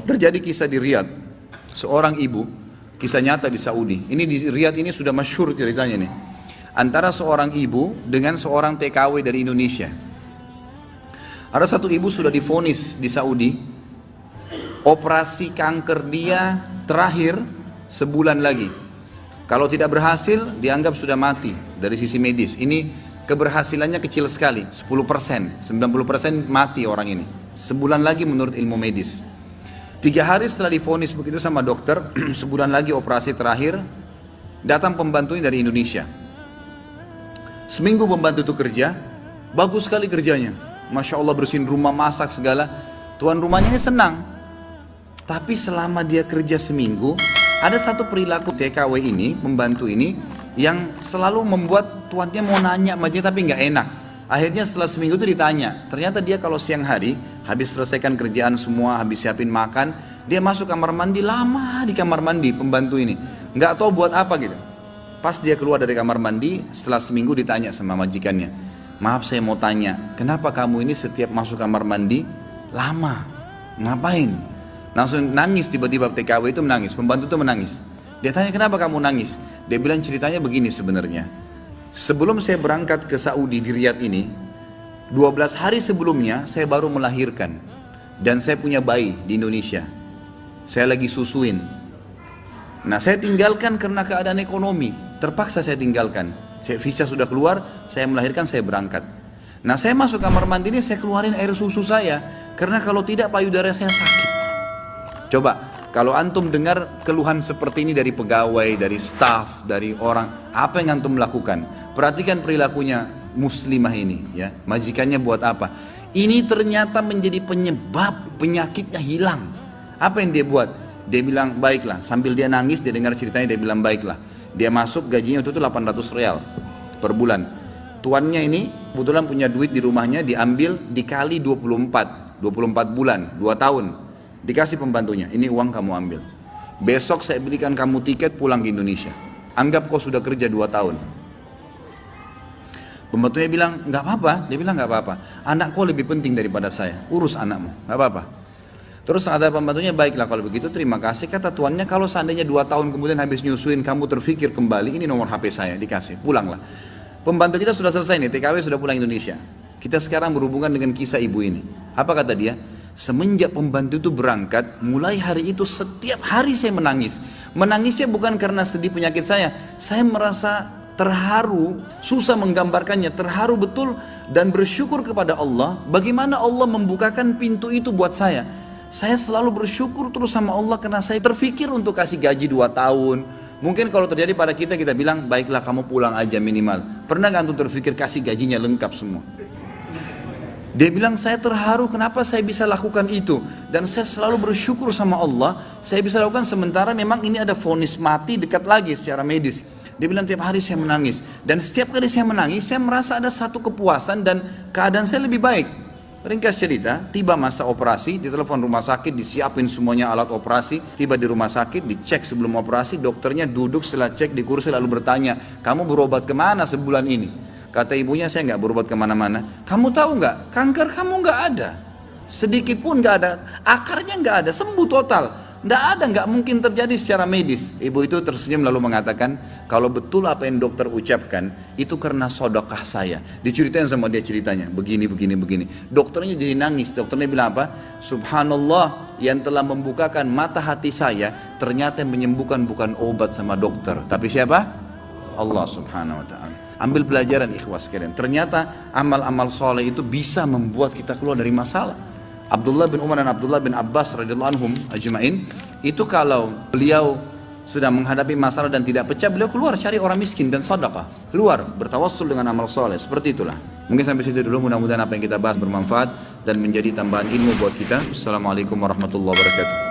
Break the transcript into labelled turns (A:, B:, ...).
A: Terjadi kisah di Riyadh, seorang ibu, kisah nyata di Saudi. Ini di Riyadh ini sudah masyhur ceritanya nih. Antara seorang ibu dengan seorang TKW dari Indonesia. Ada satu ibu sudah divonis di Saudi, operasi kanker dia terakhir sebulan lagi. Kalau tidak berhasil, dianggap sudah mati dari sisi medis. Ini keberhasilannya kecil sekali, 10%, 90% mati orang ini. Sebulan lagi menurut ilmu medis. 3 hari setelah divonis begitu sama dokter, sebulan lagi operasi terakhir, datang pembantunya dari Indonesia. Seminggu pembantu itu kerja, bagus sekali kerjanya. Masya Allah bersihin rumah, masak segala. Tuan rumahnya ini senang. Tapi selama dia kerja seminggu, ada satu perilaku TKW ini, pembantu ini, yang selalu membuat tuannya mau nanya aja tapi nggak enak. Akhirnya setelah seminggu itu ditanya, ternyata dia kalau siang hari, habis selesaikan kerjaan semua, habis siapin makan, dia masuk kamar mandi, lama di kamar mandi pembantu ini. Nggak tahu buat apa gitu. Pas dia keluar dari kamar mandi, setelah seminggu ditanya sama majikannya, maaf saya mau tanya, kenapa kamu ini setiap masuk kamar mandi, lama, ngapain? Langsung nangis tiba-tiba TKW itu menangis, pembantu itu menangis. Dia tanya kenapa kamu nangis? Dia bilang ceritanya begini sebenarnya. Sebelum saya berangkat ke Saudi di Riyadh ini, 12 hari sebelumnya saya baru melahirkan. Dan saya punya bayi di Indonesia. Saya lagi susuin. Nah saya tinggalkan karena keadaan ekonomi. Terpaksa saya tinggalkan. Visa sudah keluar, saya melahirkan, saya berangkat. Nah saya masuk kamar mandi ini, saya keluarin air susu saya. Karena kalau tidak payudara saya sakit. Coba, kalau antum dengar keluhan seperti ini dari pegawai, dari staf, dari orang, apa yang antum lakukan? Perhatikan perilakunya muslimah ini, ya. Majikannya buat apa? Ini ternyata menjadi penyebab penyakitnya hilang. Apa yang dia buat? Dia bilang baiklah. Sambil dia nangis, dia dengar ceritanya, dia bilang baiklah. Dia masuk gajinya itu 800 real per bulan. Tuannya ini kebetulan punya duit di rumahnya, diambil dikali 24 bulan, 2 tahun. Dikasih pembantunya, ini uang kamu ambil. Besok saya belikan kamu tiket pulang ke Indonesia. Anggap kau sudah kerja 2 tahun. Pembantunya bilang, nggak apa-apa. Dia bilang nggak apa-apa. Anak kau lebih penting daripada saya. Urus anakmu, nggak apa-apa. Terus ada pembantunya, baiklah kalau begitu terima kasih. Kata tuannya, kalau seandainya 2 tahun kemudian habis nyusuin kamu terfikir kembali, ini nomor HP saya, dikasih, pulanglah. Pembantu kita sudah selesai nih, TKW sudah pulang Indonesia. Kita sekarang berhubungan dengan kisah ibu ini. Apa kata dia? Semenjak pembantu itu berangkat, mulai hari itu setiap hari saya menangis. Menangisnya bukan karena sedih penyakit saya merasa terharu, susah menggambarkannya, terharu betul dan bersyukur kepada Allah. Bagaimana Allah membukakan pintu itu buat saya. Saya selalu bersyukur terus sama Allah karena saya terfikir untuk kasih gaji 2 tahun. Mungkin kalau terjadi pada kita, kita bilang, baiklah kamu pulang aja minimal. Pernah gak antum terfikir kasih gajinya lengkap semua? Dia bilang, saya terharu kenapa saya bisa lakukan itu. Dan saya selalu bersyukur sama Allah, saya bisa lakukan sementara memang ini ada vonis mati dekat lagi secara medis. Dia bilang tiap hari saya menangis. Dan setiap kali saya menangis, saya merasa ada satu kepuasan dan keadaan saya lebih baik. Ringkas cerita, tiba masa operasi, ditelepon rumah sakit, disiapin semuanya alat operasi. Tiba di rumah sakit, dicek sebelum operasi, dokternya duduk setelah cek di kursi lalu bertanya, kamu berobat kemana sebulan ini? Kata ibunya, saya nggak berobat kemana-mana. Kamu tahu nggak, kanker kamu nggak ada. Sedikit pun nggak ada, akarnya nggak ada, sembuh total. Nggak mungkin terjadi secara medis. Ibu itu tersenyum lalu mengatakan, kalau betul apa yang dokter ucapkan, itu karena sedekah saya. Diceritain sama dia ceritanya, begini. Dokternya jadi nangis, dokternya bilang apa? Subhanallah, yang telah membukakan mata hati saya, ternyata yang menyembuhkan bukan obat sama dokter. Tapi siapa? Allah subhanahu wa ta'ala. Ambil pelajaran ikhwas sekalian. Ternyata amal-amal soleh itu bisa membuat kita keluar dari masalah. Abdullah bin Umar dan Abdullah bin Abbas radhiyallahu anhum ajma'in, itu kalau beliau sedang menghadapi masalah dan tidak pecah, beliau keluar cari orang miskin dan sedekah, keluar bertawassul dengan amal soleh. Seperti itulah. Mungkin sampai situ dulu, mudah-mudahan apa yang kita bahas bermanfaat dan menjadi tambahan ilmu buat kita. Assalamualaikum warahmatullahi wabarakatuh.